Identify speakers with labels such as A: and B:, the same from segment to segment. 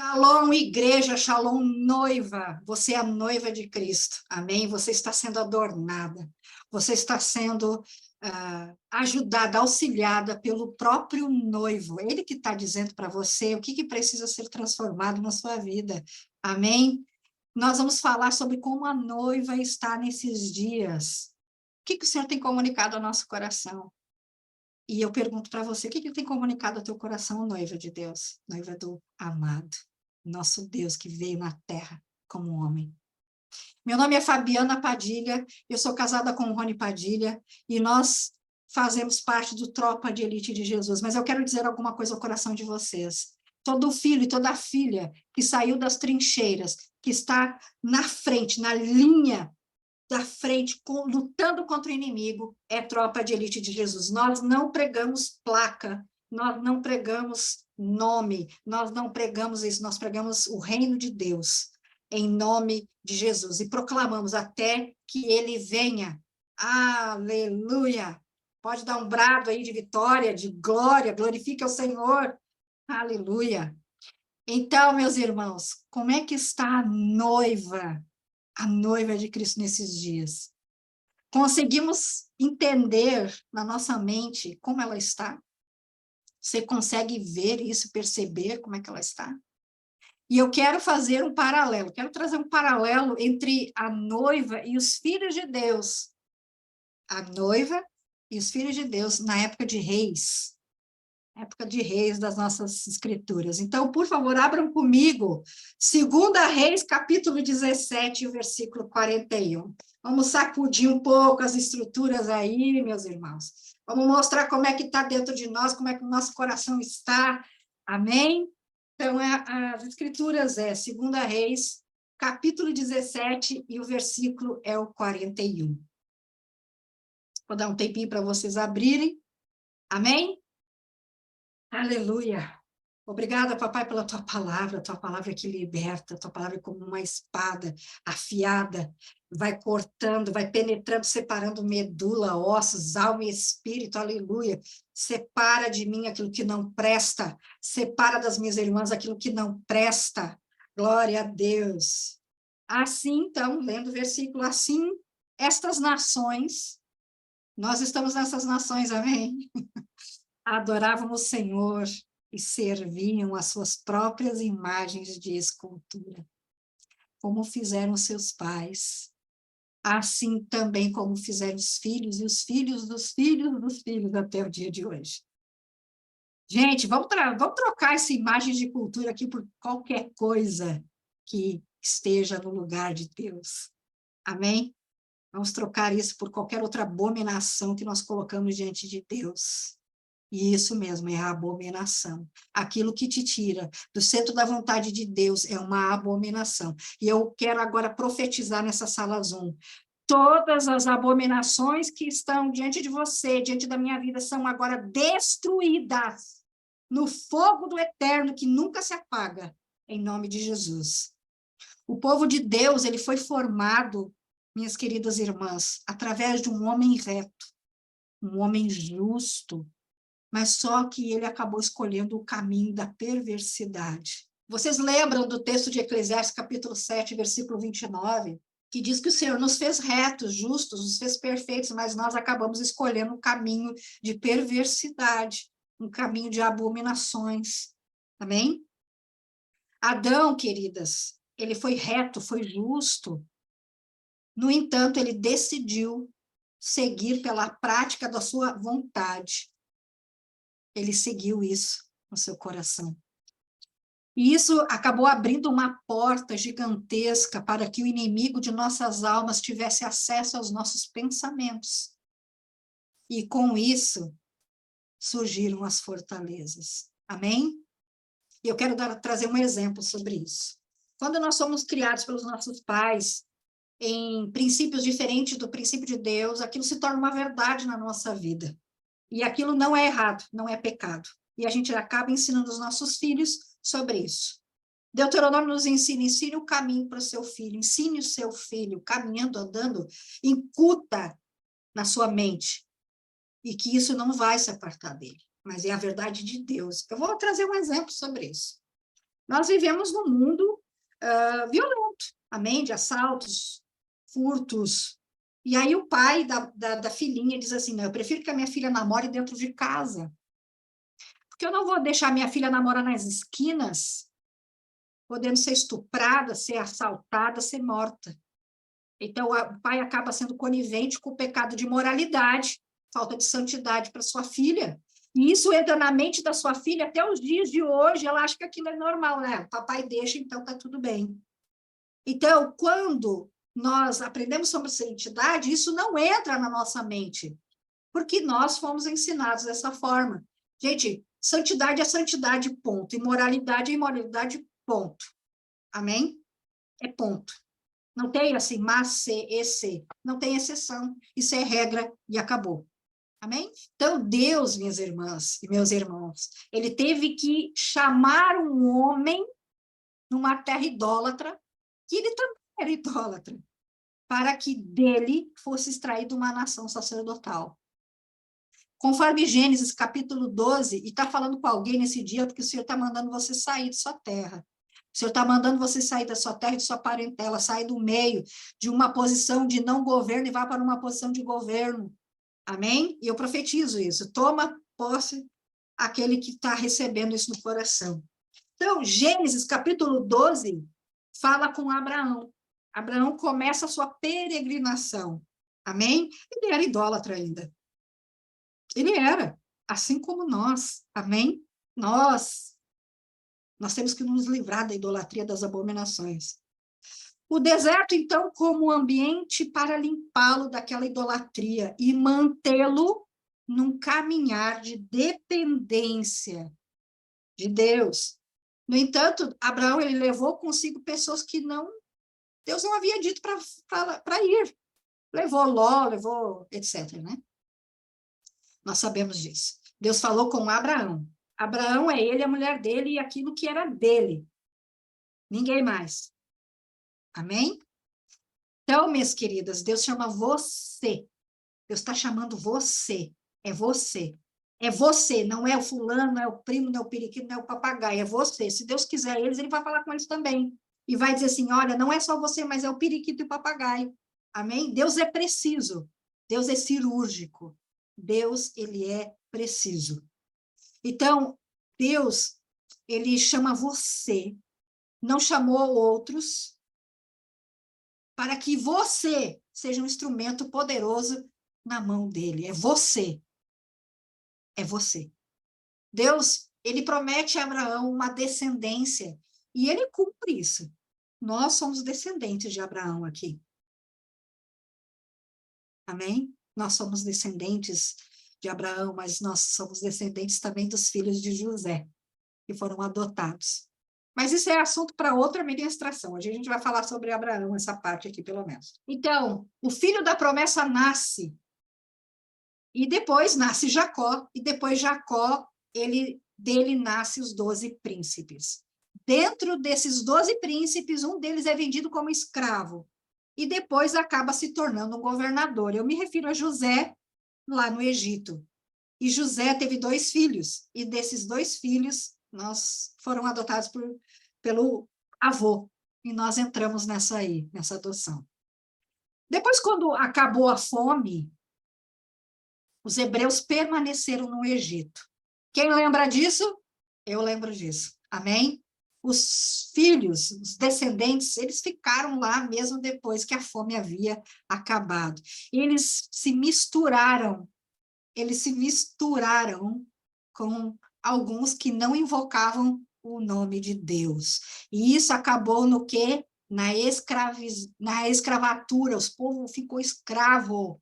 A: Shalom, igreja, shalom, noiva. Você é a noiva de Cristo, amém? Você está sendo adornada, você está sendo ajudada, auxiliada pelo próprio noivo. Ele que está dizendo para você o que precisa ser transformado na sua vida, amém? Nós vamos falar sobre como a noiva está nesses dias. O que o Senhor tem comunicado ao nosso coração? E eu pergunto para você, o que tem comunicado ao teu coração, noiva de Deus? Noiva do amado, nosso Deus que veio na terra como homem. Meu nome é Fabiana Padilha, eu sou casada com o Rony Padilha, e nós fazemos parte do Tropa de Elite de Jesus. Mas eu quero dizer alguma coisa ao coração de vocês. Todo filho e toda filha que saiu das trincheiras, que está na frente, na linha da frente, lutando contra o inimigo, é Tropa de Elite de Jesus. Nós não pregamos placa, nós não pregamos nome, nós não pregamos isso, nós pregamos o reino de Deus, em nome de Jesus, e proclamamos até que ele venha. Aleluia! Pode dar um brado aí de vitória, de glória, glorifique ao Senhor. Aleluia! Então, meus irmãos, como é que está a noiva de Cristo nesses dias? Conseguimos entender na nossa mente como ela está? Você consegue ver isso, perceber como é que ela está? E eu quero fazer um paralelo, quero trazer um paralelo entre a noiva e os filhos de Deus. A noiva e os filhos de Deus na época de reis. Época de reis das nossas escrituras. Então, por favor, abram comigo 2 Reis, capítulo 17, o versículo 41. Vamos sacudir um pouco as estruturas aí, meus irmãos. Vamos mostrar como é que está dentro de nós, como é que o nosso coração está. Amém? Então, as escrituras 2 Reis, capítulo 17, e o versículo é o 41. Vou dar um tempinho para vocês abrirem. Amém? Aleluia! Obrigada, papai, pela tua palavra que liberta, tua palavra como uma espada afiada, vai cortando, vai penetrando, separando medula, ossos, alma e espírito, aleluia. Separa de mim aquilo que não presta, separa das minhas irmãs aquilo que não presta, glória a Deus. Assim, então, lendo o versículo, assim, estas nações, nós estamos nessas nações, amém? Adoravam o Senhor e serviam as suas próprias imagens de escultura, como fizeram seus pais, assim também como fizeram os filhos e os filhos dos filhos dos filhos até o dia de hoje. Gente, vamos trocar essa imagem de cultura aqui por qualquer coisa que esteja no lugar de Deus. Amém? Vamos trocar isso por qualquer outra abominação que nós colocamos diante de Deus. E isso mesmo, é a abominação. Aquilo que te tira do centro da vontade de Deus é uma abominação. E eu quero agora profetizar nessa sala Zoom. Todas as abominações que estão diante de você, diante da minha vida, são agora destruídas no fogo do eterno que nunca se apaga, em nome de Jesus. O povo de Deus, ele foi formado, minhas queridas irmãs, através de um homem reto, um homem justo, mas só que ele acabou escolhendo o caminho da perversidade. Vocês lembram do texto de Eclesiastes, capítulo 7, versículo 29, que diz que o Senhor nos fez retos, justos, nos fez perfeitos, mas nós acabamos escolhendo um caminho de perversidade, um caminho de abominações. Amém? Adão, queridas, ele foi reto, foi justo. No entanto, ele decidiu seguir pela prática da sua vontade. Ele seguiu isso no seu coração. E isso acabou abrindo uma porta gigantesca para que o inimigo de nossas almas tivesse acesso aos nossos pensamentos. E com isso, surgiram as fortalezas. Amém? E eu quero trazer um exemplo sobre isso. Quando nós somos criados pelos nossos pais, em princípios diferentes do princípio de Deus, aquilo se torna uma verdade na nossa vida. E aquilo não é errado, não é pecado. E a gente acaba ensinando os nossos filhos sobre isso. Deuteronômio nos ensina, ensine o caminho para o seu filho, ensine o seu filho, caminhando, andando, incuta na sua mente, e que isso não vai se apartar dele, mas é a verdade de Deus. Eu vou trazer um exemplo sobre isso. Nós vivemos num mundo violento, amém? De assaltos, furtos. E aí o pai da filhinha diz assim, não, eu prefiro que a minha filha namore dentro de casa, porque eu não vou deixar minha filha namorar nas esquinas, podendo ser estuprada, ser assaltada, ser morta. Então, o pai acaba sendo conivente com o pecado de moralidade, falta de santidade para sua filha. E isso entra na mente da sua filha até os dias de hoje, ela acha que aquilo é normal, né? O papai deixa, então está tudo bem. Então, quando nós aprendemos sobre santidade, isso não entra na nossa mente, porque nós fomos ensinados dessa forma. Gente, santidade é santidade, ponto. Imoralidade é imoralidade, ponto. Amém? É ponto. Não tem assim, mas, se, e, se. Não tem exceção. Isso é regra e acabou. Amém? Então, Deus, minhas irmãs e meus irmãos, ele teve que chamar um homem numa terra idólatra, que ele também era idólatra, para que dele fosse extraída uma nação sacerdotal. Conforme Gênesis capítulo 12, e está falando com alguém nesse dia, porque o Senhor está mandando você sair de sua terra. O Senhor está mandando você sair da sua terra e de sua parentela, sair do meio de uma posição de não governo e vá para uma posição de governo. Amém? E eu profetizo isso. Toma posse aquele que está recebendo isso no coração. Então, Gênesis capítulo 12 fala com Abraão. Abraão começa a sua peregrinação. Amém? Ele era idólatra ainda. Ele era, assim como nós. Amém? Nós temos que nos livrar da idolatria, das abominações. O deserto, então, como ambiente para limpá-lo daquela idolatria e mantê-lo num caminhar de dependência de Deus. No entanto, Abraão ele levou consigo pessoas que Deus não havia dito para ir. Levou Ló, levou etc, né? Nós sabemos disso. Deus falou com Abraão. Abraão é ele, a mulher dele e aquilo que era dele. Ninguém mais. Amém? Então, minhas queridas, Deus chama você. Deus está chamando você. É você. É você, não é o fulano, não é o primo, não é o periquito, não é o papagaio, é você. Se Deus quiser eles, ele vai falar com eles também. E vai dizer assim, olha, não é só você, mas é o periquito e o papagaio. Amém? Deus é preciso. Deus é cirúrgico. Deus, ele é preciso. Então, Deus, ele chama você, não chamou outros, para que você seja um instrumento poderoso na mão dele. É você. É você. Deus, ele promete a Abraão uma descendência, e ele cumpre isso. Nós somos descendentes de Abraão aqui. Amém? Nós somos descendentes de Abraão, mas nós somos descendentes também dos filhos de José, que foram adotados. Mas isso é assunto para outra ministração. Hoje a gente vai falar sobre Abraão, essa parte aqui, pelo menos. Então, o filho da promessa nasce, e depois nasce Jacó, e depois Jacó, dele nasce os 12 príncipes. Dentro desses 12 príncipes, um deles é vendido como escravo, e depois acaba se tornando um governador. Eu me refiro a José, lá no Egito. E José teve 2 filhos, e desses 2 filhos, nós foram adotados pelo avô, e nós entramos nessa adoção. Depois, quando acabou a fome, os hebreus permaneceram no Egito. Quem lembra disso? Eu lembro disso. Amém? Os filhos, os descendentes, eles ficaram lá mesmo depois que a fome havia acabado. Eles se misturaram com alguns que não invocavam o nome de Deus. E isso acabou no quê? Na escravatura, o povo ficou escravo.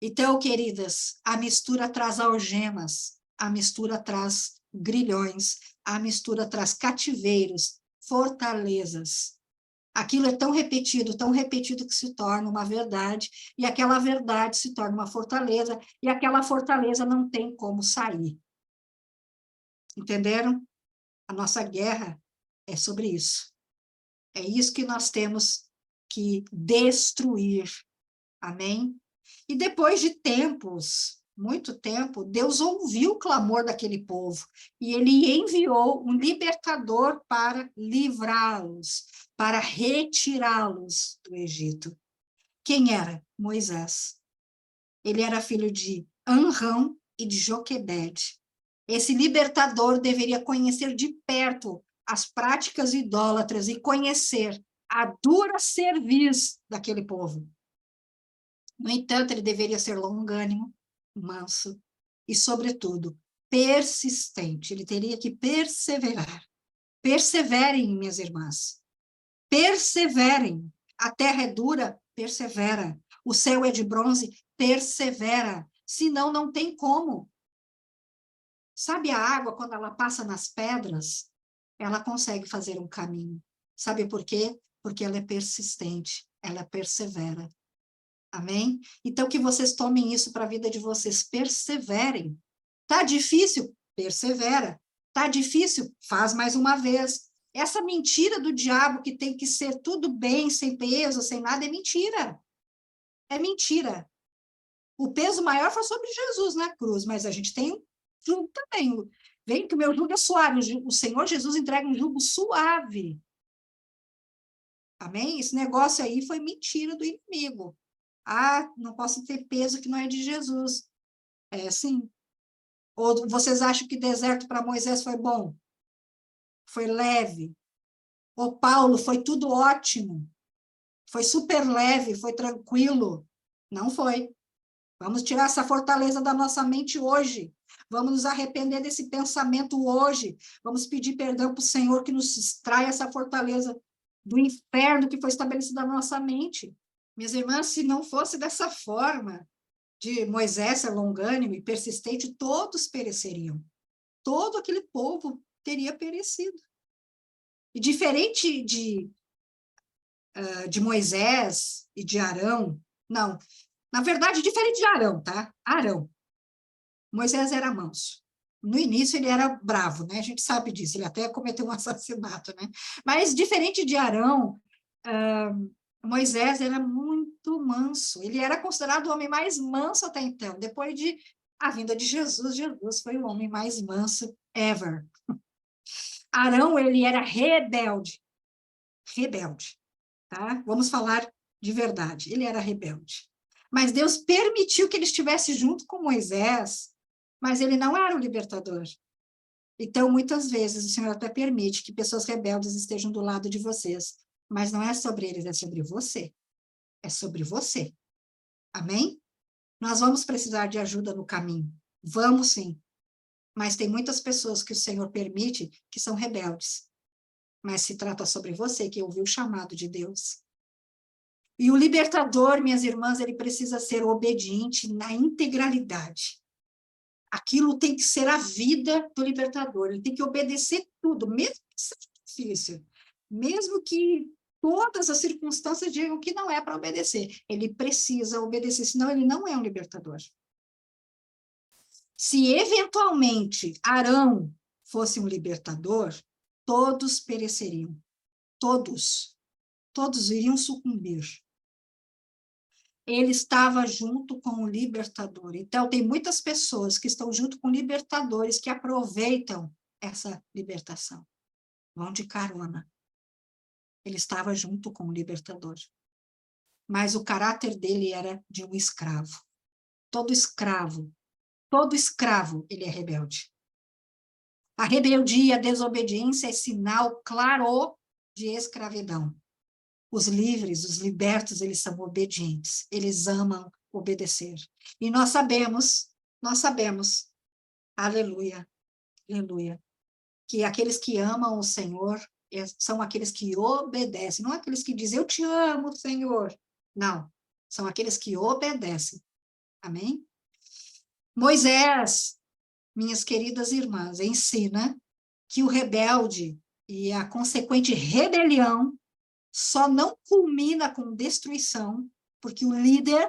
A: Então, queridas, a mistura traz algemas, a mistura traz grilhões, a mistura traz cativeiros, fortalezas. Aquilo é tão repetido que se torna uma verdade, e aquela verdade se torna uma fortaleza, e aquela fortaleza não tem como sair. Entenderam? A nossa guerra é sobre isso. É isso que nós temos que destruir. Amém? E depois de tempos, muito tempo, Deus ouviu o clamor daquele povo e ele enviou um libertador para livrá-los, para retirá-los do Egito. Quem era? Moisés. Ele era filho de Amrão e de Joquebede. Esse libertador deveria conhecer de perto as práticas idólatras e conhecer a dura cerviz daquele povo. No entanto, ele deveria ser longânimo, manso e, sobretudo, persistente. Ele teria que perseverar. Perseverem, minhas irmãs. Perseverem. A terra é dura, persevera. O céu é de bronze, persevera. Senão, não tem como. Sabe a água, quando ela passa nas pedras, ela consegue fazer um caminho. Sabe por quê? Porque ela é persistente, ela persevera. Amém? Então, que vocês tomem isso para a vida de vocês, perseverem. Tá difícil? Persevera. Tá difícil? Faz mais uma vez. Essa mentira do diabo que tem que ser tudo bem, sem peso, sem nada, é mentira. É mentira. O peso maior foi sobre Jesus na cruz, mas a gente tem um jugo também. Vem que o meu jugo é suave. O Senhor Jesus entrega um jugo suave. Amém? Esse negócio aí foi mentira do inimigo. Ah, não posso ter peso que não é de Jesus. É sim. Ou vocês acham que deserto para Moisés foi bom? Foi leve. Ou Paulo, foi tudo ótimo. Foi super leve, foi tranquilo. Não foi. Vamos tirar essa fortaleza da nossa mente hoje. Vamos nos arrepender desse pensamento hoje. Vamos pedir perdão para o Senhor que nos extrai essa fortaleza do inferno que foi estabelecida na nossa mente. Minhas irmãs, se não fosse dessa forma, de Moisés ser longânimo e persistente, todos pereceriam. Todo aquele povo teria perecido. E diferente de Moisés e de Arão, não, na verdade, diferente de Arão, tá? Arão. Moisés era manso. No início ele era bravo, né? A gente sabe disso, ele até cometeu um assassinato, né? Mas diferente de Arão, Moisés era muito manso. Ele era considerado o homem mais manso até então. Depois de a vinda de Jesus, Jesus foi o homem mais manso ever. Arão, ele era rebelde. Rebelde, tá? Vamos falar de verdade. Ele era rebelde. Mas Deus permitiu que ele estivesse junto com Moisés, mas ele não era o libertador. Então, muitas vezes, o Senhor até permite que pessoas rebeldes estejam do lado de vocês, mas não é sobre eles, é sobre você. É sobre você. Amém? Nós vamos precisar de ajuda no caminho. Vamos sim. Mas tem muitas pessoas que o Senhor permite que são rebeldes. Mas se trata sobre você que ouviu o chamado de Deus. E o libertador, minhas irmãs, ele precisa ser obediente na integralidade. Aquilo tem que ser a vida do libertador. Ele tem que obedecer tudo, mesmo que seja difícil. Mesmo que todas as circunstâncias digam que não é para obedecer. Ele precisa obedecer, senão ele não é um libertador. Se eventualmente Arão fosse um libertador, todos pereceriam. Todos. Todos iriam sucumbir. Ele estava junto com o libertador. Então, tem muitas pessoas que estão junto com libertadores que aproveitam essa libertação. Vão de carona. Ele estava junto com o libertador. Mas o caráter dele era de um escravo. Todo escravo, ele é rebelde. A rebeldia, a desobediência é sinal claro de escravidão. Os livres, os libertos, eles são obedientes. Eles amam obedecer. E nós sabemos, aleluia, aleluia, que aqueles que amam o Senhor são aqueles que obedecem, não aqueles que dizem, eu te amo, Senhor. Não, são aqueles que obedecem. Amém? Moisés, minhas queridas irmãs, ensina que o rebelde e a consequente rebelião só não culmina com destruição, porque o líder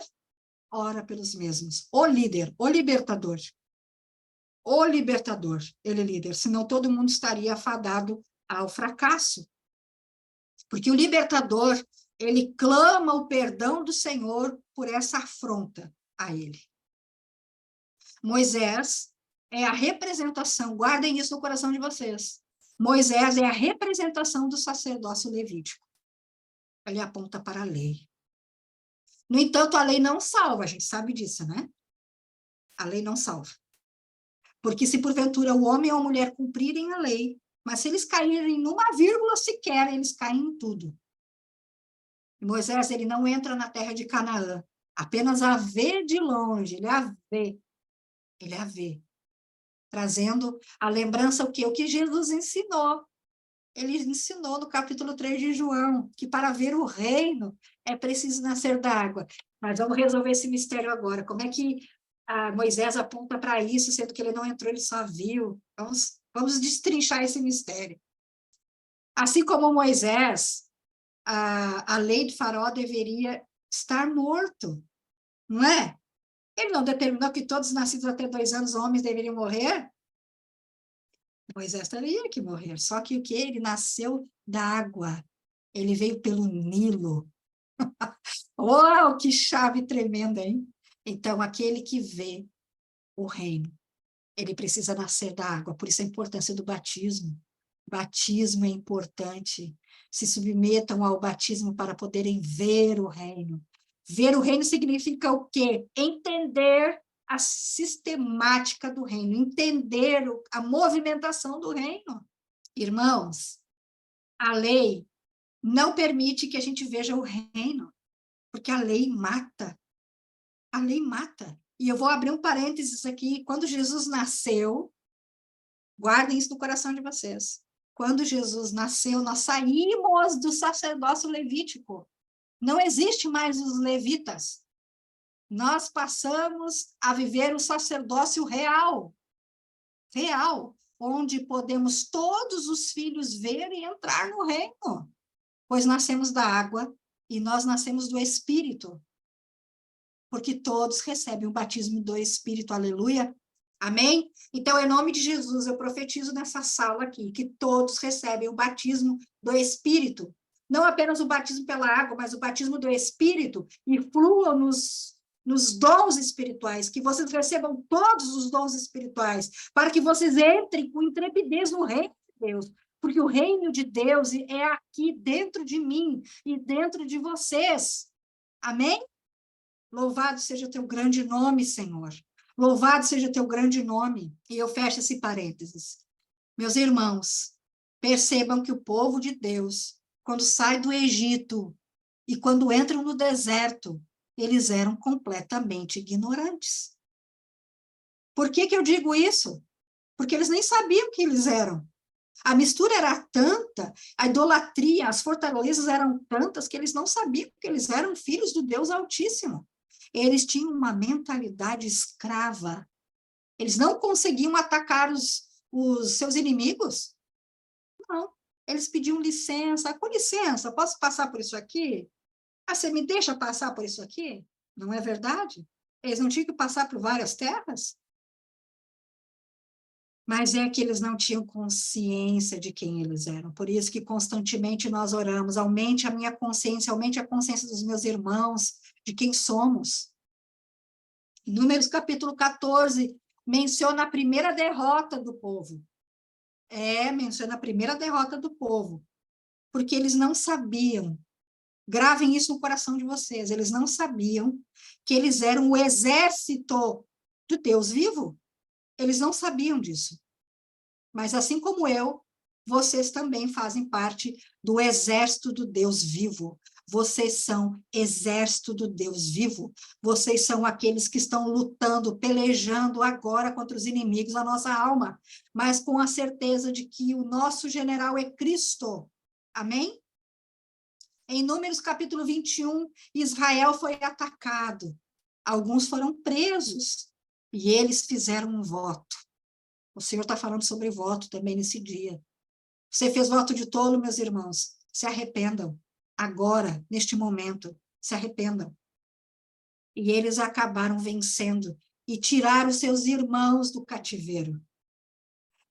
A: ora pelos mesmos. O líder, o libertador, ele é líder, senão todo mundo estaria afadado ao fracasso. Porque o libertador, ele clama o perdão do Senhor por essa afronta a ele. Moisés é a representação, guardem isso no coração de vocês. Moisés é a representação do sacerdócio levítico. Ele aponta para a lei. No entanto, a lei não salva, a gente sabe disso, né? A lei não salva. Porque se porventura o homem ou a mulher cumprirem a lei, mas se eles caírem numa vírgula sequer, eles caem em tudo. E Moisés, ele não entra na terra de Canaã, apenas a vê de longe, ele a vê, trazendo a lembrança o que Jesus ensinou. Ele ensinou no capítulo 3 de João, que para ver o reino é preciso nascer da água. Mas vamos resolver esse mistério agora. Como é que Moisés aponta para isso, sendo que ele não entrou, ele só viu? Vamos destrinchar esse mistério. Assim como Moisés, a lei de Faraó deveria estar morto, não é? Ele não determinou que todos nascidos até 2 anos, homens, deveriam morrer? Moisés teria que morrer, só que o que? Ele nasceu da água, ele veio pelo Nilo. Uau, que chave tremenda, hein? Então, aquele que vê o reino, ele precisa nascer da água, por isso a importância do batismo. Batismo é importante. Se submetam ao batismo para poderem ver o reino. Ver o reino significa o quê? Entender a sistemática do reino, entender a movimentação do reino. Irmãos, a lei não permite que a gente veja o reino, porque a lei mata. A lei mata. E eu vou abrir um parênteses aqui. Quando Jesus nasceu, guardem isso no coração de vocês. Quando Jesus nasceu, nós saímos do sacerdócio levítico. Não existe mais os levitas. Nós passamos a viver o sacerdócio real. Real. Onde podemos todos os filhos ver e entrar no reino. Pois nascemos da água e nós nascemos do Espírito. Porque todos recebem o batismo do Espírito. Aleluia. Amém? Então, em nome de Jesus, eu profetizo nessa sala aqui, que todos recebem o batismo do Espírito. Não apenas o batismo pela água, mas o batismo do Espírito, e fluam nos dons espirituais, que vocês recebam todos os dons espirituais, para que vocês entrem com intrepidez no reino de Deus, porque o reino de Deus é aqui dentro de mim e dentro de vocês. Amém? Louvado seja o teu grande nome, Senhor. Louvado seja o teu grande nome. E eu fecho esse parênteses. Meus irmãos, percebam que o povo de Deus, quando sai do Egito e quando entram no deserto, eles eram completamente ignorantes. Por que que eu digo isso? Porque eles nem sabiam que eles eram. A mistura era tanta, a idolatria, as fortalezas eram tantas que eles não sabiam que eles eram filhos do Deus Altíssimo. Eles tinham uma mentalidade escrava. Eles não conseguiam atacar os seus inimigos. Não. Eles pediam licença. Com licença, posso passar por isso aqui? Ah, você me deixa passar por isso aqui? Não é verdade? Eles não tinham que passar por várias terras? Mas é que eles não tinham consciência de quem eles eram. Por isso que constantemente nós oramos, aumente a minha consciência, aumente a consciência dos meus irmãos, de quem somos. Números capítulo 14, menciona a primeira derrota do povo. Menciona a primeira derrota do povo. Porque eles não sabiam, gravem isso no coração de vocês, eles não sabiam que eles eram o exército do Deus vivo. Eles não sabiam disso. Mas assim como eu, vocês também fazem parte do exército do Deus vivo. Vocês são exército do Deus vivo. Vocês são aqueles que estão lutando, pelejando agora contra os inimigos da nossa alma, mas com a certeza de que o nosso general é Cristo. Amém? Em Números capítulo 21, Israel foi atacado. Alguns foram presos e eles fizeram um voto. O Senhor está falando sobre voto também nesse dia. Você fez voto de tolo, meus irmãos? Se arrependam. Agora, neste momento, se arrependam. E eles acabaram vencendo e tiraram seus irmãos do cativeiro.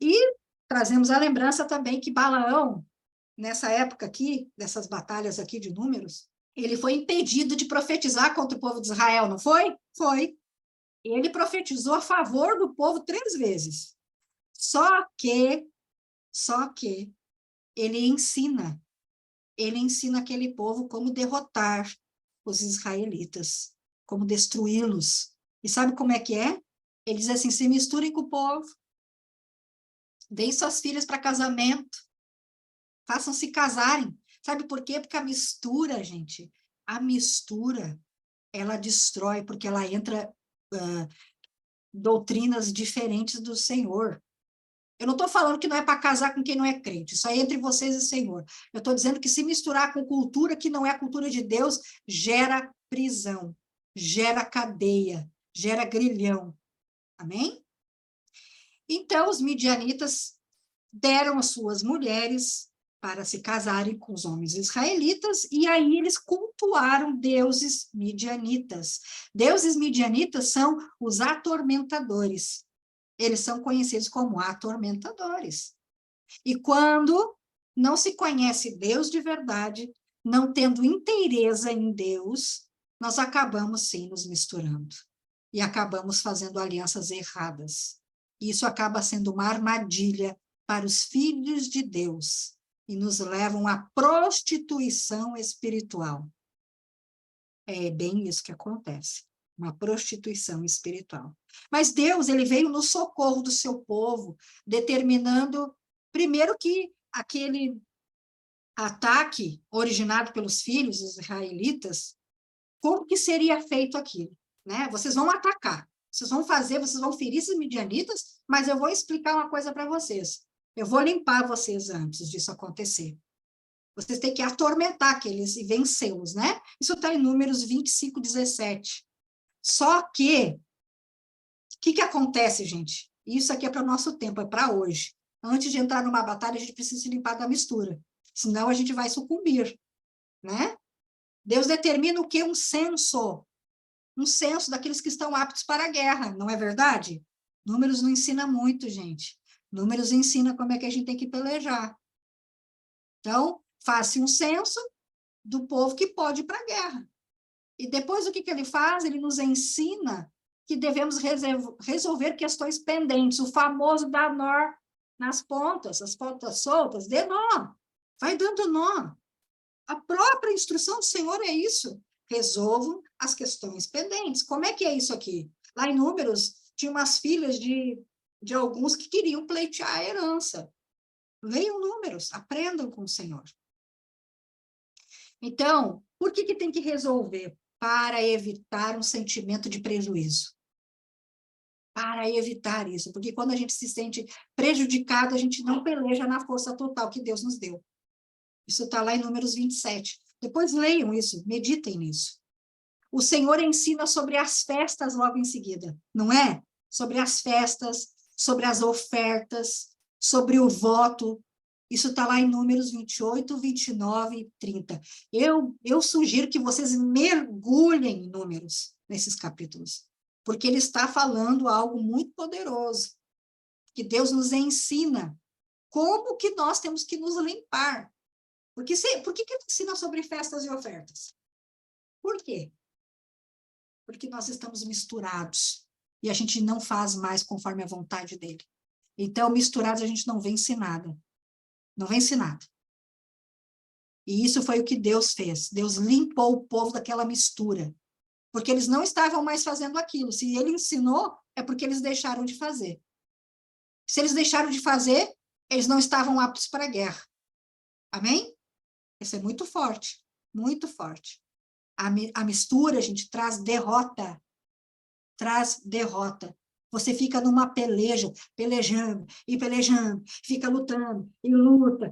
A: E trazemos a lembrança também que Balaão, nessa época aqui, dessas batalhas aqui de Números, ele foi impedido de profetizar contra o povo de Israel, não foi? Foi. Ele profetizou a favor do povo 3 vezes. Só que ele ensina aquele povo como derrotar os israelitas, como destruí-los. E sabe como é que é? Ele diz assim, se misturem com o povo, deem suas filhas para casamento, façam-se casarem. Sabe por quê? Porque a mistura, gente, ela destrói, porque ela entra doutrinas diferentes do Senhor. Eu não estou falando que não é para casar com quem não é crente, isso aí é entre vocês e o Senhor. Eu estou dizendo que se misturar com cultura que não é a cultura de Deus, gera prisão, gera cadeia, gera grilhão. Amém? Então, os midianitas deram as suas mulheres para se casarem com os homens israelitas, e aí eles cultuaram deuses midianitas. Deuses midianitas são os atormentadores. Eles são conhecidos como atormentadores. E quando não se conhece Deus de verdade, não tendo inteireza em Deus, nós acabamos sim nos misturando. E acabamos fazendo alianças erradas. E isso acaba sendo uma armadilha para os filhos de Deus e nos levam à prostituição espiritual. É bem isso que acontece, uma prostituição espiritual. Mas Deus, ele veio no socorro do seu povo, determinando, primeiro, que aquele ataque originado pelos filhos israelitas, como que seria feito aquilo? Né? Vocês vão atacar, vocês vão ferir esses midianitas, mas eu vou explicar uma coisa para vocês. Eu vou limpar vocês antes disso acontecer. Vocês têm que atormentar aqueles e vencê-los, né? Isso está em Números 25, 17. Só que, o que acontece, gente? Isso aqui é para o nosso tempo, é para hoje. Antes de entrar numa batalha, a gente precisa se limpar da mistura. Senão a gente vai sucumbir, né? Deus determina o quê? Um censo daqueles que estão aptos para a guerra, não é verdade? Números não ensina muito, gente. Números ensina como é que a gente tem que pelejar. Então, faz-se um censo do povo que pode ir para a guerra. E depois o que ele faz? Ele nos ensina que devemos resolver questões pendentes, o famoso dar nó nas pontas, as pontas soltas, dê nó, vai dando nó. A própria instrução do Senhor é isso, resolvam as questões pendentes. Como é que é isso aqui? Lá em Números, tinha umas filhas de alguns que queriam pleitear a herança. Leiam Números, aprendam com o Senhor. Então, por que tem que resolver? Para evitar um sentimento de prejuízo. Para evitar isso, porque quando a gente se sente prejudicado, a gente não peleja na força total que Deus nos deu. Isso está lá em Números 27. Depois leiam isso, meditem nisso. O Senhor ensina sobre as festas logo em seguida, não é? Sobre as festas, sobre as ofertas, sobre o voto. Isso está lá em Números 28, 29 e 30. Eu sugiro que vocês mergulhem em Números, nesses capítulos, porque ele está falando algo muito poderoso, que Deus nos ensina como que nós temos que nos limpar. Por que ele ensina sobre festas e ofertas? Por quê? Porque nós estamos misturados, e a gente não faz mais conforme a vontade dele. Então, misturados, a gente não vence nada. Não vence nada. E isso foi o que Deus fez. Deus limpou o povo daquela mistura. Porque eles não estavam mais fazendo aquilo. Se ele ensinou, é porque eles deixaram de fazer. Se eles deixaram de fazer, eles não estavam aptos para a guerra. Amém? Isso é muito forte. Muito forte. A mistura, a gente traz derrota. Traz derrota. Você fica numa peleja, pelejando, fica lutando, e luta.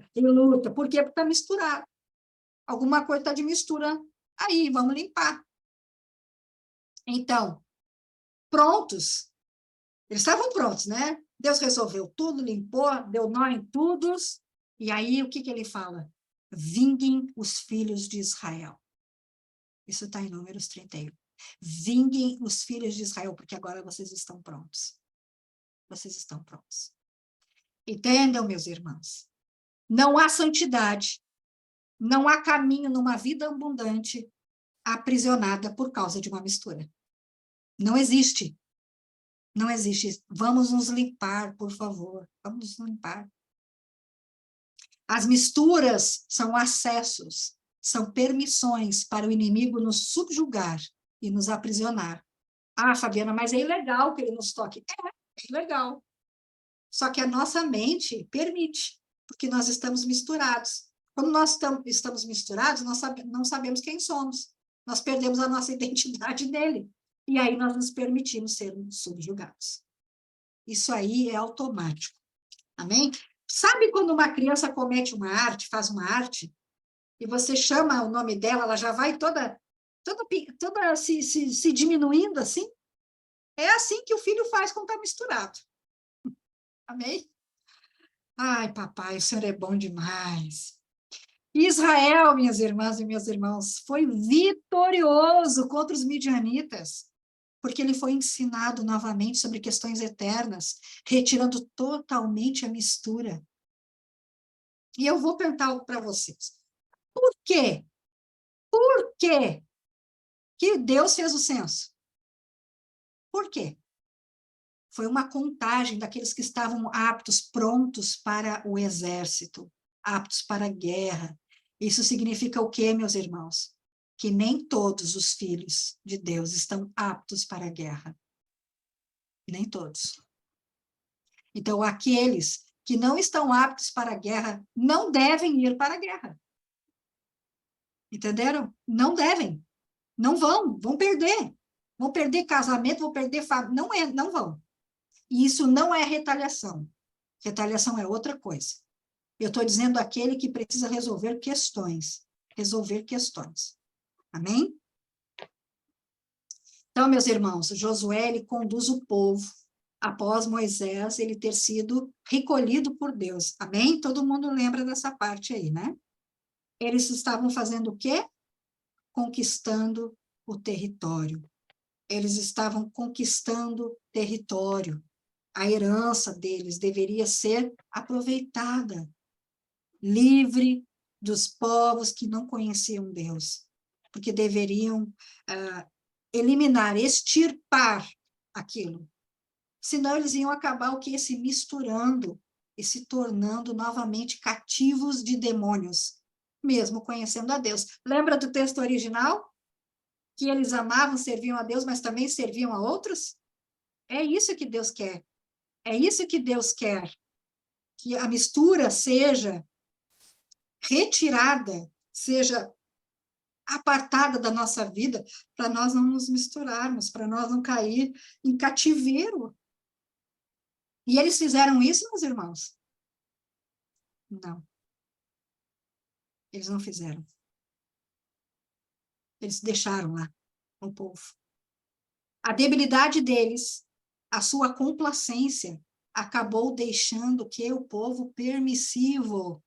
A: Por quê? Porque está misturado. Alguma coisa está de mistura aí, vamos limpar. Então, prontos. Eles estavam prontos, né? Deus resolveu tudo, limpou, deu nó em tudo. E aí, o que ele fala? Vinguem os filhos de Israel. Isso está em Números 31. Vinguem os filhos de Israel, porque agora vocês estão prontos. Vocês estão prontos. Entendam, meus irmãos? Não há santidade, não há caminho numa vida abundante aprisionada por causa de uma mistura. Não existe. Não existe. Vamos nos limpar, por favor. Vamos nos limpar. As misturas são acessos, são permissões para o inimigo nos subjugar e nos aprisionar. Ah, Fabiana, mas é ilegal que ele nos toque. É ilegal. Só que a nossa mente permite, porque nós estamos misturados. Quando nós estamos misturados, nós não sabemos quem somos. Nós perdemos a nossa identidade nele. E aí nós nos permitimos ser subjugados. Isso aí é automático. Amém? Sabe quando uma criança comete uma arte, faz uma arte, e você chama o nome dela, ela já vai toda se diminuindo assim? É assim que o filho faz quando está misturado. Amém? Ai, papai, o Senhor é bom demais. Israel, minhas irmãs e meus irmãos, foi vitorioso contra os midianitas, porque ele foi ensinado novamente sobre questões eternas, retirando totalmente a mistura. E eu vou perguntar algo para vocês. Por quê? Por quê que Deus fez o censo? Por quê? Foi uma contagem daqueles que estavam aptos, prontos para o exército, aptos para a guerra. Isso significa o quê, meus irmãos? Que nem todos os filhos de Deus estão aptos para a guerra. Nem todos. Então, aqueles que não estão aptos para a guerra não devem ir para a guerra. Entenderam? Não devem. Não vão perder. Vão perder casamento, vão perder família. Não vão. E isso não é retaliação. Retaliação é outra coisa. Eu estou dizendo aquele que precisa resolver questões. Resolver questões. Amém? Então, meus irmãos, Josué, ele conduz o povo, após Moisés, ele ter sido recolhido por Deus. Amém? Todo mundo lembra dessa parte aí, né? Eles estavam fazendo o quê? Conquistando o território. Eles estavam conquistando território. A herança deles deveria ser aproveitada, livre dos povos que não conheciam Deus, porque deveriam eliminar, extirpar aquilo. Senão eles iam acabar o quê? Se misturando e se tornando novamente cativos de demônios, mesmo conhecendo a Deus. Lembra do texto original? Que eles amavam, serviam a Deus, mas também serviam a outros? É isso que Deus quer. É isso que Deus quer. Que a mistura seja retirada, seja apartada da nossa vida, para nós não nos misturarmos, para nós não cair em cativeiro. E eles fizeram isso, meus irmãos? Não. Eles não fizeram. Eles deixaram lá o povo. A debilidade deles, a sua complacência, acabou deixando que o povo permissivo,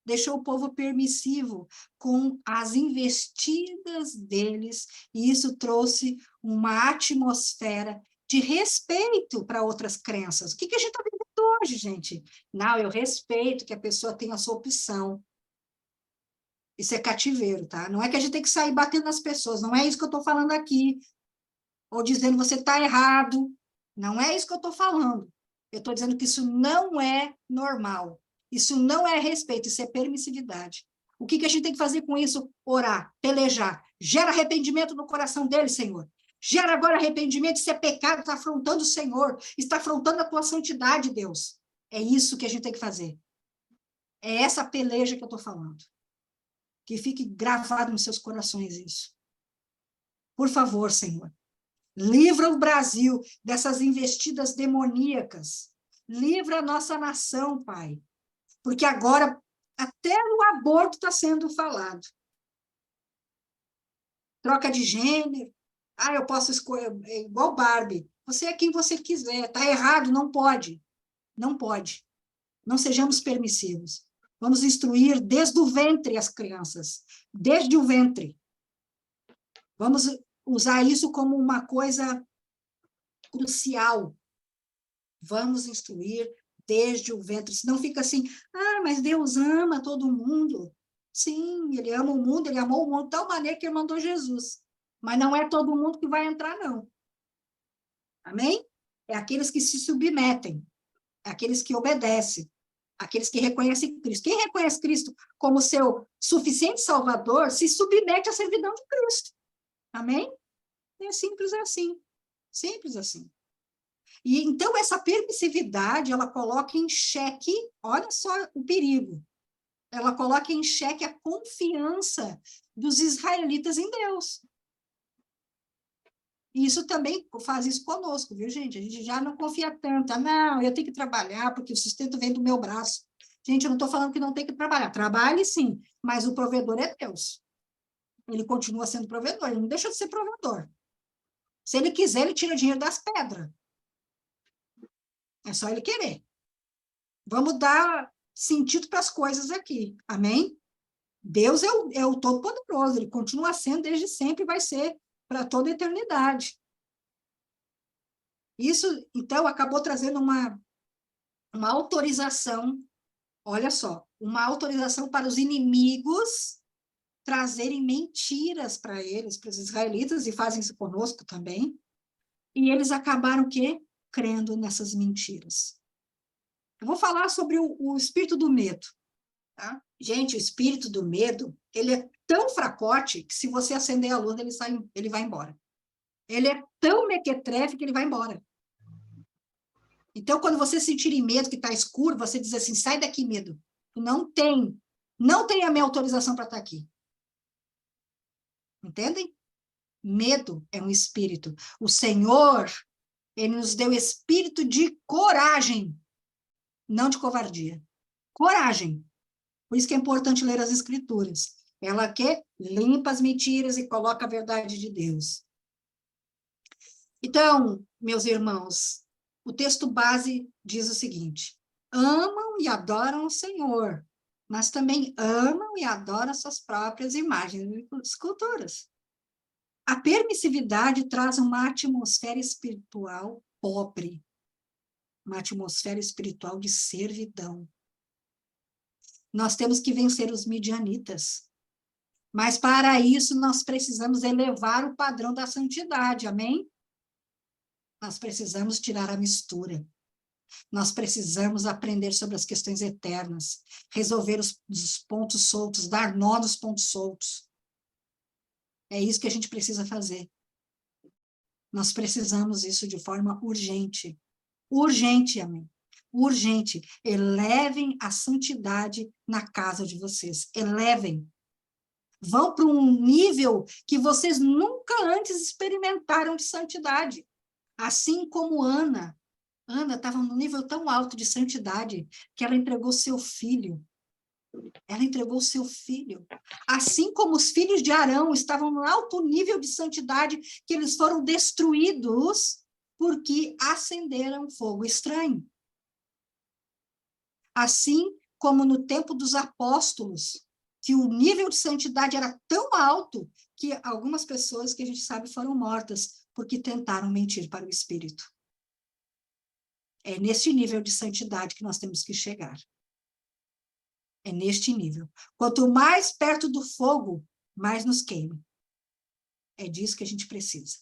A: deixou o povo permissivo com as investidas deles, e isso trouxe uma atmosfera de respeito para outras crenças. O que a gente está vivendo hoje, gente? Não, eu respeito que a pessoa tenha a sua opção. Isso é cativeiro, tá? Não é que a gente tem que sair batendo nas pessoas, não é isso que eu estou falando aqui, ou dizendo você está errado, não é isso que eu estou falando. Eu estou dizendo que isso não é normal, isso não é respeito, isso é permissividade. O que a gente tem que fazer com isso? Orar, pelejar, gera arrependimento no coração dele, Senhor. Gera agora arrependimento, isso é pecado, está afrontando o Senhor, está afrontando a tua santidade, Deus. É isso que a gente tem que fazer. É essa peleja que eu estou falando. Que fique gravado nos seus corações isso. Por favor, Senhor, livra o Brasil dessas investidas demoníacas. Livra a nossa nação, Pai. Porque agora até o aborto está sendo falado. Troca de gênero. Ah, eu posso escolher, é igual Barbie. Você é quem você quiser. Está errado, não pode. Não pode. Não sejamos permissivos. Vamos instruir desde o ventre as crianças. Desde o ventre. Vamos usar isso como uma coisa crucial. Vamos instruir desde o ventre. Senão fica assim, mas Deus ama todo mundo. Sim, ele ama o mundo, ele amou o mundo de tal maneira que ele mandou Jesus. Mas não é todo mundo que vai entrar, não. Amém? é aqueles que se submetem, é aqueles que obedecem, aqueles que reconhecem Cristo. Quem reconhece Cristo como seu suficiente Salvador, se submete à servidão de Cristo. Amém? É simples assim. Simples assim. E então essa permissividade, ela coloca em xeque, olha só o perigo, ela coloca em xeque a confiança dos israelitas em Deus. E isso também faz isso conosco, viu, gente? A gente já não confia tanto. Ah, não, eu tenho que trabalhar porque o sustento vem do meu braço. Gente, eu não estou falando que não tem que trabalhar. Trabalhe sim, mas o provedor é Deus. Ele continua sendo provedor, ele não deixa de ser provedor. Se ele quiser, ele tira dinheiro das pedras. É só ele querer. Vamos dar sentido para as coisas aqui. Amém? Deus é o Todo-Poderoso, ele continua sendo desde sempre e vai ser para toda a eternidade. Isso, então, acabou trazendo uma autorização, olha só, uma autorização para os inimigos trazerem mentiras para eles, para os israelitas, e fazem isso conosco também. E eles acabaram o quê? Crendo nessas mentiras. Eu vou falar sobre o espírito do medo. Tá? Gente, o espírito do medo, ele é tão fracote que se você acender a luz, ele vai embora. Ele é tão mequetrefe que ele vai embora. Então, quando você sentir medo que está escuro, você diz assim, sai daqui, medo. Não tem a minha autorização para estar aqui. Entendem? Medo é um espírito. O Senhor, ele nos deu espírito de coragem, não de covardia. Coragem. Por isso que é importante ler as Escrituras. Ela que limpa as mentiras e coloca a verdade de Deus. Então, meus irmãos, o texto base diz o seguinte: amam e adoram o Senhor, mas também amam e adoram suas próprias imagens e esculturas. A permissividade traz uma atmosfera espiritual pobre, uma atmosfera espiritual de servidão. Nós temos que vencer os midianitas. Mas para isso nós precisamos elevar o padrão da santidade, amém? Nós precisamos tirar a mistura. Nós precisamos aprender sobre as questões eternas, resolver os pontos soltos, dar nó nos pontos soltos. É isso que a gente precisa fazer. Nós precisamos isso de forma urgente. Urgente, amém? Urgente. Elevem a santidade na casa de vocês. Elevem. Vão para um nível que vocês nunca antes experimentaram de santidade. Assim como Ana. Ana estava num nível tão alto de santidade que ela entregou seu filho. Ela entregou seu filho. Assim como os filhos de Arão estavam no alto nível de santidade que eles foram destruídos porque acenderam fogo estranho. Assim como no tempo dos apóstolos, que o nível de santidade era tão alto que algumas pessoas que a gente sabe foram mortas porque tentaram mentir para o Espírito. É neste nível de santidade que nós temos que chegar. É neste nível. Quanto mais perto do fogo, mais nos queima. É disso que a gente precisa.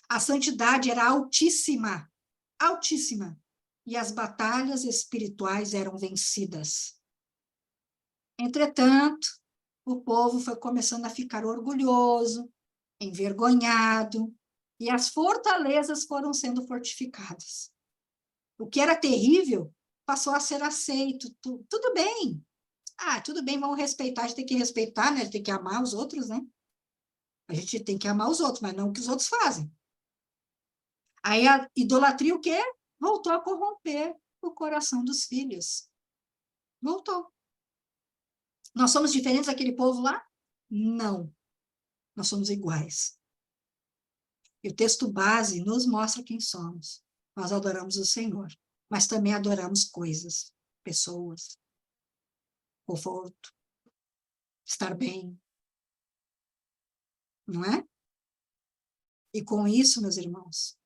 A: A santidade era altíssima, altíssima. E as batalhas espirituais eram vencidas. Entretanto, o povo foi começando a ficar orgulhoso, envergonhado, e as fortalezas foram sendo fortificadas. O que era terrível passou a ser aceito. Tudo bem. Tudo bem, vamos respeitar. A gente tem que respeitar, né? A gente tem que amar os outros, né? A gente tem que amar os outros, mas não o que os outros fazem. Aí a idolatria, o quê? Voltou a corromper o coração dos filhos. Voltou. Nós somos diferentes daquele povo lá? Não. Nós somos iguais. E o texto base nos mostra quem somos. Nós adoramos o Senhor, mas também adoramos coisas, pessoas, conforto, estar bem. Não é? E com isso, meus irmãos,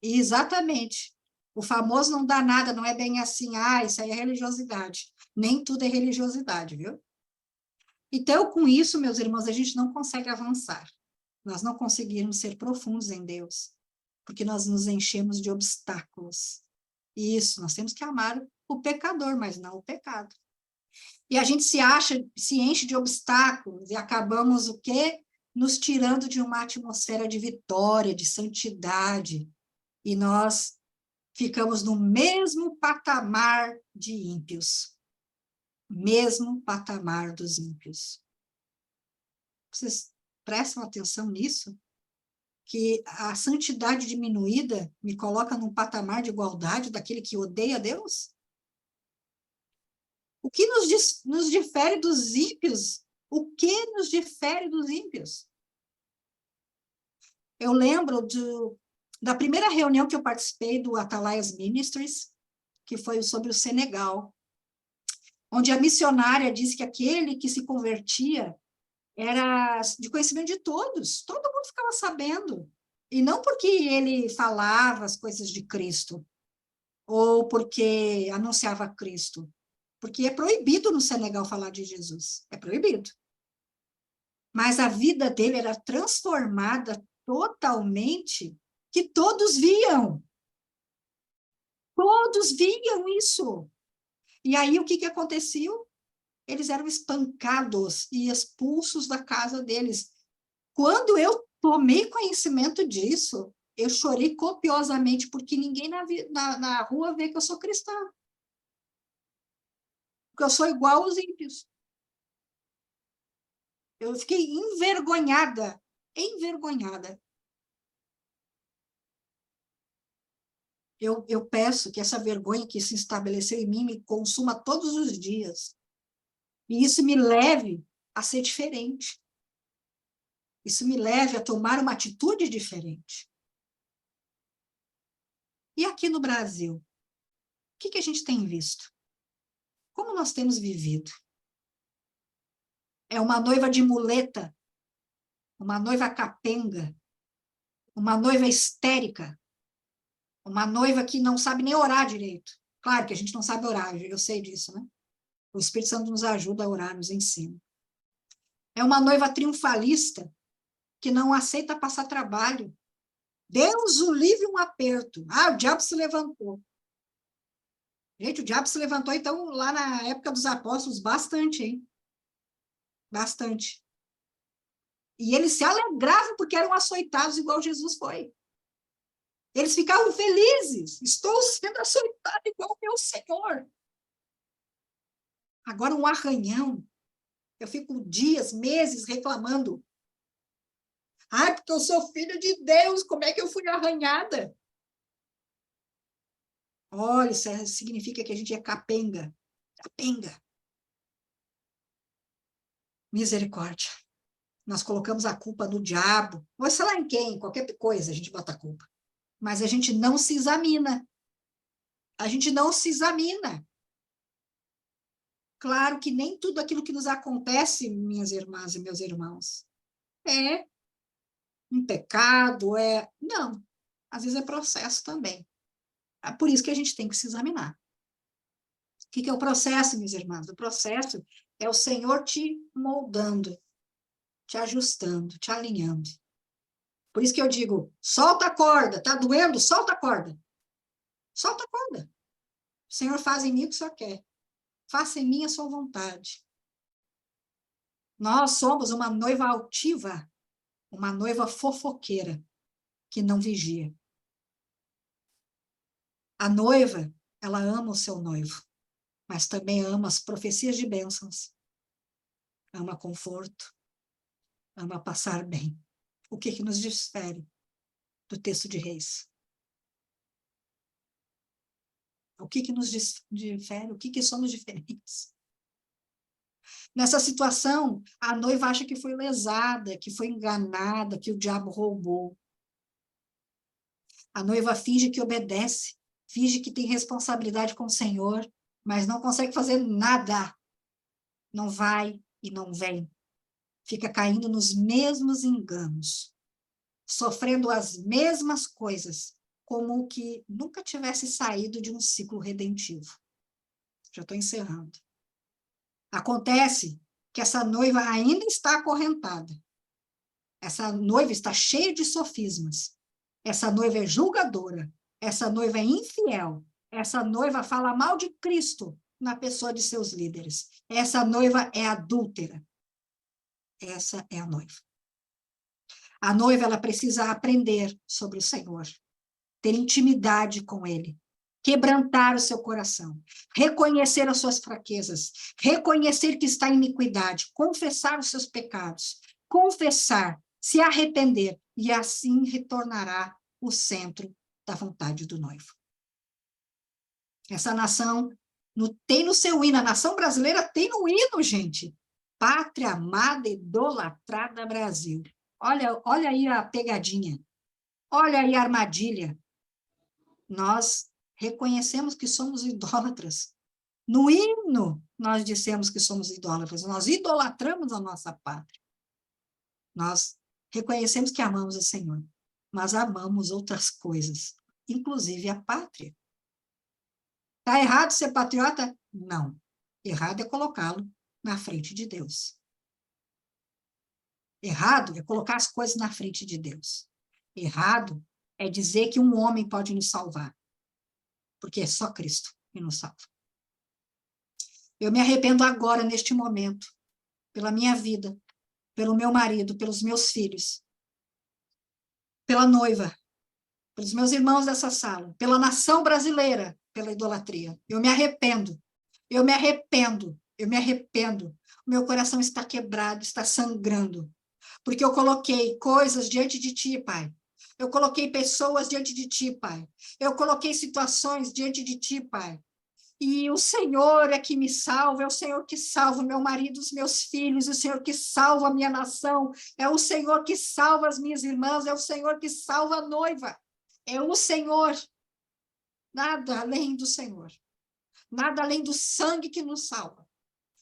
A: exatamente, o famoso não dá nada, não é bem assim, isso aí é religiosidade. Nem tudo é religiosidade, viu? Então, com isso, meus irmãos, a gente não consegue avançar. Nós não conseguimos ser profundos em Deus. porque nós nos enchemos de obstáculos. Isso, nós temos que amar o pecador, mas não o pecado. E a gente se enche de obstáculos e acabamos o quê? Nos tirando de uma atmosfera de vitória, de santidade. E nós ficamos no mesmo patamar de ímpios. Mesmo patamar dos ímpios. Vocês prestam atenção nisso? Que a santidade diminuída me coloca num patamar de igualdade daquele que odeia Deus? O que nos difere dos ímpios? O que nos difere dos ímpios? Eu lembro da primeira reunião que eu participei do Atalaias Ministries, que foi sobre o Senegal, onde a missionária disse que aquele que se convertia era de conhecimento de todos, todo mundo ficava sabendo. E não porque ele falava as coisas de Cristo, ou porque anunciava Cristo, porque é proibido no Senegal falar de Jesus, é proibido. Mas a vida dele era transformada totalmente, que todos viam isso. E aí o que aconteceu? Eles eram espancados e expulsos da casa deles. Quando eu tomei conhecimento disso, eu chorei copiosamente, porque ninguém na rua vê que eu sou cristã. Porque eu sou igual aos ímpios. Eu fiquei envergonhada. Eu peço que essa vergonha que se estabeleceu em mim me consuma todos os dias. E isso me leve a ser diferente. Isso me leve a tomar uma atitude diferente. E aqui no Brasil, o que a gente tem visto? Como nós temos vivido? É uma noiva de muleta, uma noiva capenga, uma noiva histérica, uma noiva que não sabe nem orar direito. Claro que a gente não sabe orar, eu sei disso, né? O Espírito Santo nos ajuda a orar, nos ensina. É uma noiva triunfalista, que não aceita passar trabalho. Deus o livre um aperto. Ah, o diabo se levantou. Gente, o diabo se levantou, então, lá na época dos apóstolos, bastante, hein? Bastante. E eles se alegravam porque eram açoitados igual Jesus foi. Eles ficavam felizes. Estou sendo açoitado igual o meu Senhor. Agora, um arranhão. Eu fico dias, meses reclamando. Ah, porque eu sou filho de Deus, como é que eu fui arranhada? Olha, isso significa que a gente é capenga. Capenga. Misericórdia. Nós colocamos a culpa no diabo, ou sei lá em quem, qualquer coisa a gente bota a culpa. Mas a gente não se examina. A gente não se examina. Claro que nem tudo aquilo que nos acontece, minhas irmãs e meus irmãos, é um pecado, Não, às vezes é processo também. É por isso que a gente tem que se examinar. O que é o processo, minhas irmãs? O processo é o Senhor te moldando, te ajustando, te alinhando. Por isso que eu digo, solta a corda, tá doendo? Solta a corda. Solta a corda. O Senhor faz em mim o que o Senhor quer. Faça em mim a sua vontade. Nós somos uma noiva altiva, uma noiva fofoqueira, que não vigia. A noiva, ela ama o seu noivo, mas também ama as profecias de bênçãos, ama conforto, ama passar bem. O que nos difere do texto de Reis? O que nos difere? O que somos diferentes? Nessa situação, a noiva acha que foi lesada, que foi enganada, que o diabo roubou. A noiva finge que obedece, finge que tem responsabilidade com o Senhor, mas não consegue fazer nada. Não vai e não vem. Fica caindo nos mesmos enganos, sofrendo as mesmas coisas, como que nunca tivesse saído de um ciclo redentivo. Já estou encerrando. Acontece que essa noiva ainda está acorrentada. Essa noiva está cheia de sofismas. Essa noiva é julgadora, essa noiva é infiel, essa noiva fala mal de Cristo na pessoa de seus líderes. Essa noiva é adúltera. Essa é a noiva. A noiva, ela precisa aprender sobre o Senhor, ter intimidade com Ele, quebrantar o seu coração, reconhecer as suas fraquezas, reconhecer que está em iniquidade, confessar os seus pecados, confessar, se arrepender, e assim retornará o centro da vontade do noivo. Essa nação tem no seu hino, a nação brasileira tem no hino, gente. Pátria amada, idolatrada Brasil. Olha aí a pegadinha. Olha aí a armadilha. Nós reconhecemos que somos idólatras. No hino, nós dissemos que somos idólatras. Nós idolatramos a nossa pátria. Nós reconhecemos que amamos o Senhor, mas amamos outras coisas, inclusive a pátria. Está errado ser patriota? Não. Errado é colocá-lo na frente de Deus. Errado é colocar as coisas na frente de Deus. Errado é dizer que um homem pode nos salvar, porque é só Cristo que nos salva. Eu me arrependo agora, neste momento, pela minha vida, pelo meu marido, pelos meus filhos, pela noiva, pelos meus irmãos dessa sala, pela nação brasileira, pela idolatria. Eu me arrependo, eu me arrependo, eu me arrependo. O meu coração está quebrado, está sangrando, porque eu coloquei coisas diante de ti, Pai. Eu coloquei pessoas diante de ti, Pai. Eu coloquei situações diante de ti, Pai. E o Senhor é que me salva, é o Senhor que salva o meu marido, os meus filhos, é o Senhor que salva a minha nação, é o Senhor que salva as minhas irmãs, é o Senhor que salva a noiva. É o Senhor. Nada além do Senhor. Nada além do sangue que nos salva.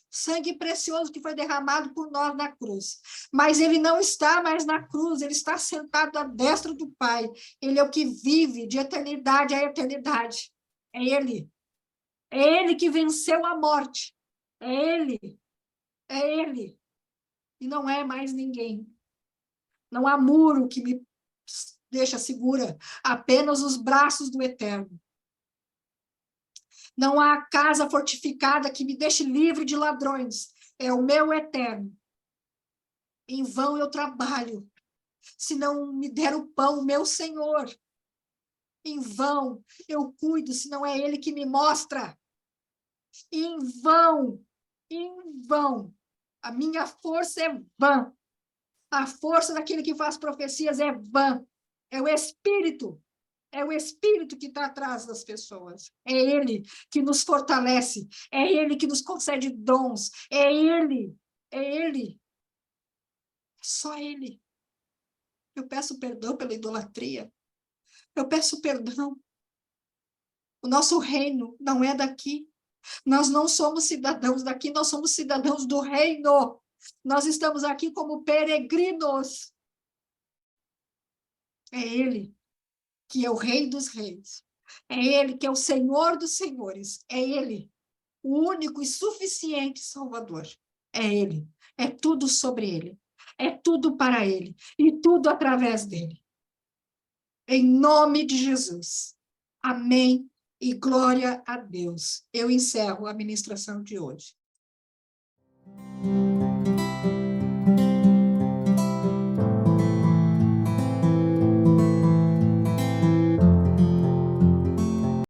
A: Sangue precioso que foi derramado por nós na cruz. Mas ele não está mais na cruz, ele está sentado à destra do Pai. Ele é o que vive de eternidade a eternidade. É ele. É ele que venceu a morte. É ele. É ele. E não é mais ninguém. Não há muro que me deixa segura. Apenas os braços do Eterno. Não há casa fortificada que me deixe livre de ladrões. É o meu Eterno. Em vão eu trabalho, se não me der o pão, meu Senhor. Em vão eu cuido, se não é Ele que me mostra. Em vão, a minha força é vã. A força daquele que faz profecias é vã. É o Espírito. É o Espírito que está atrás das pessoas. É Ele que nos fortalece. É Ele que nos concede dons. É Ele. É Ele. É só Ele. Eu peço perdão pela idolatria. Eu peço perdão. O nosso reino não é daqui. Nós não somos cidadãos daqui, nós somos cidadãos do reino. Nós estamos aqui como peregrinos. É Ele que é o Rei dos Reis. É Ele que é o Senhor dos Senhores. É Ele, o único e suficiente Salvador. É Ele. É tudo sobre Ele. É tudo para Ele. E tudo através dEle. Em nome de Jesus. Amém. E glória a Deus. Eu encerro a ministração de hoje.